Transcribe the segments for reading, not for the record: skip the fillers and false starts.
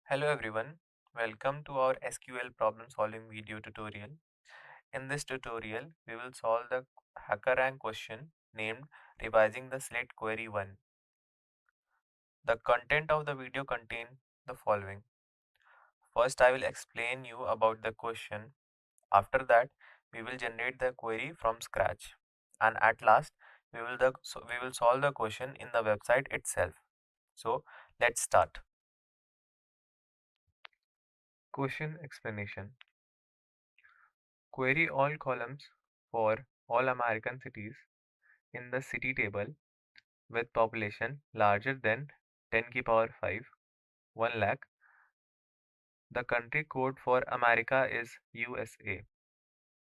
Hello everyone, welcome to our SQL problem solving video tutorial. In this tutorial, we will solve the HackerRank question named Revising the Select Query 1. The content of the video contains the following. First, I will explain you about the question. After that, we will generate the query from scratch. And at last, we will solve the question in the website itself. So, let's start. Question explanation. Query all columns for all American cities in the city table with population larger than 10 की power 5, 1 lakh. The country code for America is USA.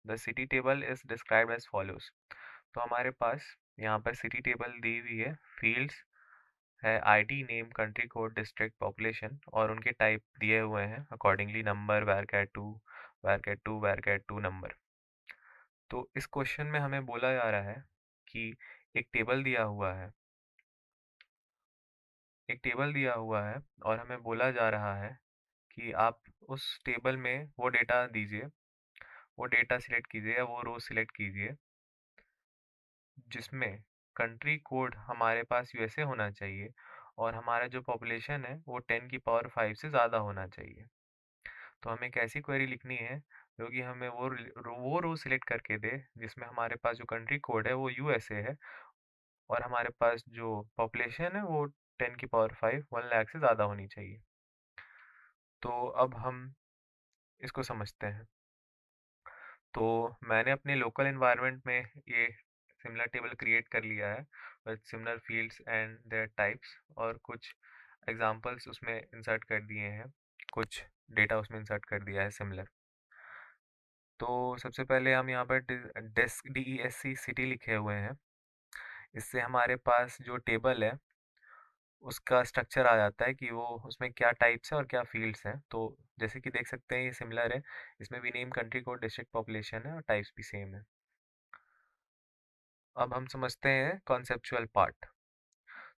The city table is described as follows. तो हमारे पास यहाँ पर city table दी हुई है, fields है ID, name, country code, district, population और उनके type दिए हुए हैं accordingly number, varchar 2, varchar 2, varchar 2 number. तो इस क्वेश्चन में हमें बोला जा रहा है कि एक टेबल दिया हुआ है और हमें बोला जा रहा है कि आप उस टेबल में वो डेटा दीजिए, वो डेटा सिलेक्ट कीजिए या वो रो सिलेक्ट कीजिए जिसमें कंट्री कोड हमारे पास यूएसए होना चाहिए और हमारा जो पॉपुलेशन है वो 10 की पावर 5 से ज़्यादा होना चाहिए। तो हमें एक ऐसी क्वेरी लिखनी है जो कि हमें वो रो सिलेक्ट करके दे जिसमें हमारे पास जो कंट्री कोड है वो यूएसए है और हमारे पास जो पॉपुलेशन है वो 10 की पावर 5 1 लाख से ज़्यादा होनी चाहिए। तो अब हम इसको समझते हैं। तो मैंने अपने लोकल एनवायरनमेंट में ये सिमिलर टेबल क्रिएट कर लिया है with similar fields and there types और कुछ एग्जांपल्स उसमें इंसर्ट कर दिए हैं, कुछ डेटा उसमें इंसर्ट कर दिया है सिमिलर। तो सबसे पहले हम यहाँ पर DESC सिटी लिखे हुए हैं। इससे हमारे पास जो टेबल है उसका स्ट्रक्चर आ जाता है कि वो उसमें क्या टाइप्स हैं और क्या फील्ड्स हैं। तो जैसे कि देख सकते हैं ये सिमिलर है, इसमें भी name, country code, district, population है और टाइप्स भी सेम है। अब हम समझते हैं कॉन्सेप्चुअल पार्ट।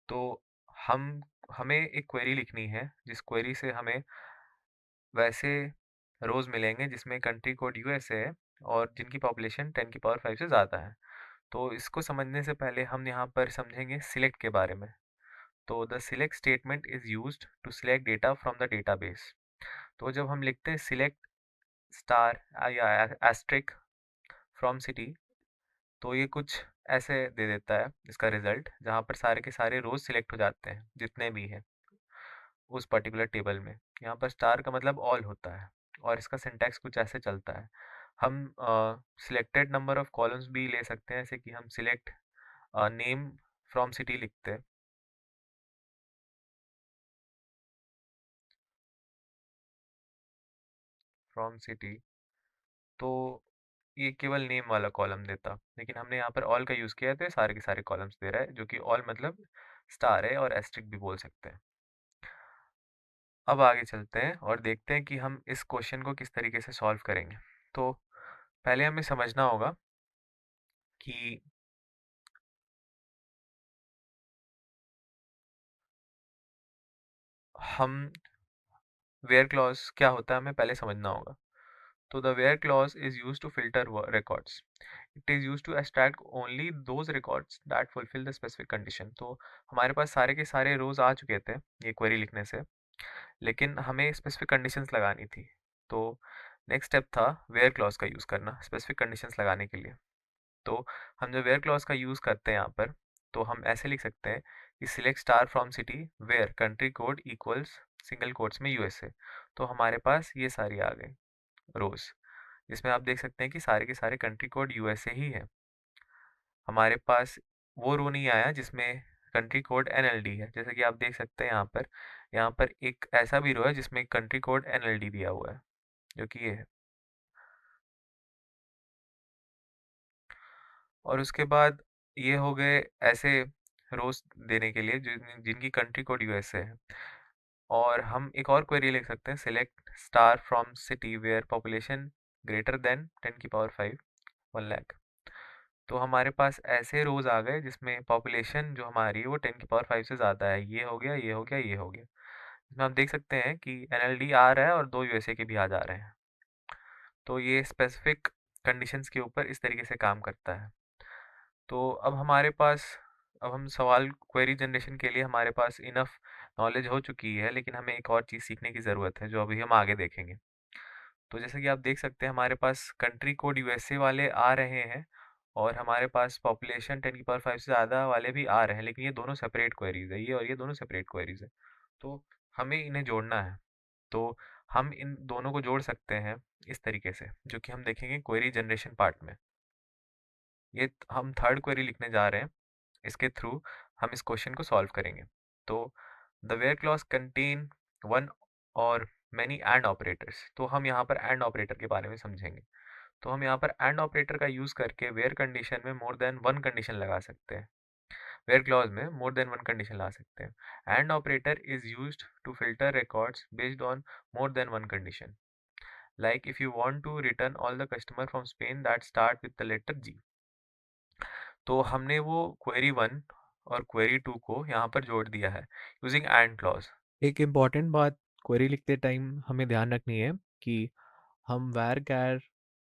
तो हम हमें एक क्वेरी लिखनी है जिस क्वेरी से हमें वैसे रोज मिलेंगे जिसमें कंट्री कोड यूएसए है और जिनकी पॉपुलेशन 10 की पावर 5 से ज़्यादा है। तो इसको समझने से पहले हम यहाँ पर समझेंगे सिलेक्ट के बारे में। तो the select statement is used to select data from the database. तो जब हम लिखते हैं सिलेक्ट स्टार या एस्ट्रिक फ्रॉम सिटी तो ये कुछ ऐसे दे देता है इसका रिजल्ट, जहाँ पर सारे के सारे रोज सिलेक्ट हो जाते हैं जितने भी हैं उस पर्टिकुलर टेबल में। यहाँ पर स्टार का मतलब ऑल होता है और इसका सिंटैक्स कुछ ऐसे चलता है। हम सिलेक्टेड नंबर ऑफ कॉलम्स भी ले सकते हैं, जैसे कि हम सिलेक्ट नेम फ्रॉम सिटी लिखते हैं। फ्रॉम सिटी तो ये केवल नेम वाला कॉलम देता, लेकिन हमने यहाँ पर ऑल का यूज़ किया है तो ये सारे के सारे कॉलम्स दे रहा है, जो कि ऑल मतलब स्टार है और एस्ट्रिक भी बोल सकते हैं। अब आगे चलते हैं और देखते हैं कि हम इस क्वेश्चन को किस तरीके से सॉल्व करेंगे। तो पहले हमें समझना होगा कि हम वेयर क्लॉज क्या होता है हमें पहले समझना होगा। तो the where clause is use to filter records. It is use to extract only those records that fulfil the specific condition. तो हमारे पास सारे के सारे रोज आ चुके थे ये क्वेरी लिखने से, लेकिन हमें स्पेसिफिक कंडीशंस लगानी थी। तो नेक्स्ट स्टेप था वेयर क्लॉज का यूज़ करना स्पेसिफिक कंडीशंस लगाने के लिए। तो हम जो वेयर क्लॉज का यूज़ करते हैं यहाँ पर, तो हम ऐसे लिख सकते हैं कि select star from city where country code equals single quotes में यूएसए। तो हमारे पास ये सारी आ गई रोज, जिसमें आप देख सकते हैं कि सारे के सारे कंट्री कोड यूएसए ही है। हमारे पास वो रो नहीं आया जिसमें कंट्री कोड एनएलडी है, जैसे कि आप देख सकते हैं यहाँ पर एक ऐसा भी रो है जिसमें कंट्री कोड एनएलडी दिया हुआ है, जो कि ये है। और उसके बाद ये हो गए ऐसे रोज देने के लिए जिनकी कंट्री कोड यूएसए है। और हम एक और क्वेरी लिख सकते हैं select star from city where population greater than 10 की पावर 5 1 लाख। तो हमारे पास ऐसे रोज आ गए जिसमें पॉपुलेशन जो हमारी है वो 10 की पावर 5 से ज़्यादा है। ये हो गया, ये हो गया, ये हो गया। इसमें आप देख सकते हैं कि एनएलडी आ रहा है और 2 यूएसए के भी आ जा रहे हैं। तो ये स्पेसिफिक कंडीशंस के ऊपर इस तरीके से काम करता है। तो अब हम सवाल क्वेरी जनरेशन के लिए हमारे पास इनफ नॉलेज हो चुकी है, लेकिन हमें एक और चीज़ सीखने की ज़रूरत है, जो अभी हम आगे देखेंगे। तो जैसे कि आप देख सकते हैं, हमारे पास कंट्री कोड यूएसए वाले आ रहे हैं और हमारे पास पॉपुलेशन 10 की पावर 5 से ज़्यादा वाले भी आ रहे हैं, लेकिन ये दोनों सेपरेट क्वेरीज़ है, ये और ये दोनों सेपरेट क्वेरीज़ है। तो हमें इन्हें जोड़ना है। तो हम इन दोनों को जोड़ सकते हैं इस तरीके से, जो कि हम देखेंगे क्वेरी जनरेशन पार्ट में। हम थर्ड क्वेरी लिखने जा रहे हैं, इसके थ्रू हम इस क्वेश्चन को सॉल्व करेंगे। तो the where clause contain one और मैनी एंड ऑपरेटर्स। तो हम यहाँ पर एंड ऑपरेटर के बारे में समझेंगे। तो हम यहाँ पर एंड ऑपरेटर का यूज़ करके वेयर कंडीशन में मोर देन वन कंडीशन लगा सकते हैं। वेयर क्लॉज में मोर देन वन कंडीशन ला सकते हैं। And operator is used to filter records based on more than one condition, like if you want to return all the customer from Spain that start with the letter G। तो हमने वो query one और query to को यहाँ पर जोड़ दिया है यूजिंग एंड क्लॉज। एक इम्पॉर्टेंट बात क्वेरी लिखते टाइम हमें ध्यान रखनी है कि हम वैर कैर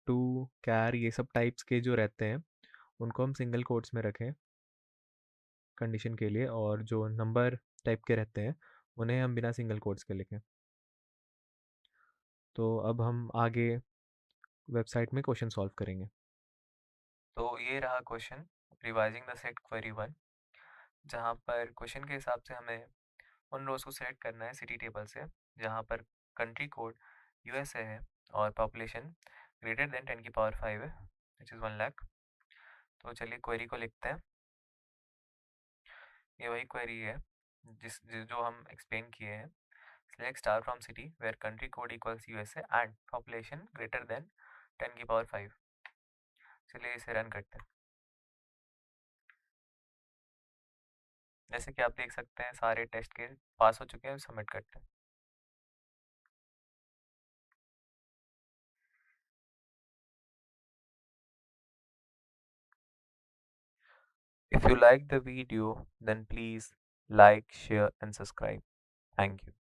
टू कैर ये सब टाइप्स के जो रहते हैं उनको हम सिंगल कोट्स में रखें कंडीशन के लिए, और जो नंबर टाइप के रहते हैं उन्हें हम बिना सिंगल कोट्स के लिखें। तो अब हम आगे वेबसाइट में क्वेश्चन सॉल्व करेंगे। तो ये रहा question revising the set query one, जहाँ पर क्वेश्चन के हिसाब से हमें उन रोज को सेलेक्ट करना है सिटी टेबल से जहाँ पर कंट्री कोड यूएसए है और पॉपुलेशन ग्रेटर देन 10 की पावर 5 है, विच इज़ 1 लाख। तो चलिए क्वेरी को लिखते हैं। ये वही क्वेरी है जो हम एक्सप्लेन किए हैं। Select star from city where country code equals USA and population greater than 10 की पावर 5। चलिए इसे रन करते हैं। जैसे कि आप देख सकते हैं सारे टेस्ट के पास हो चुके हैं। सबमिट करते हैं। If you like the video, then please like, share and subscribe. Thank you.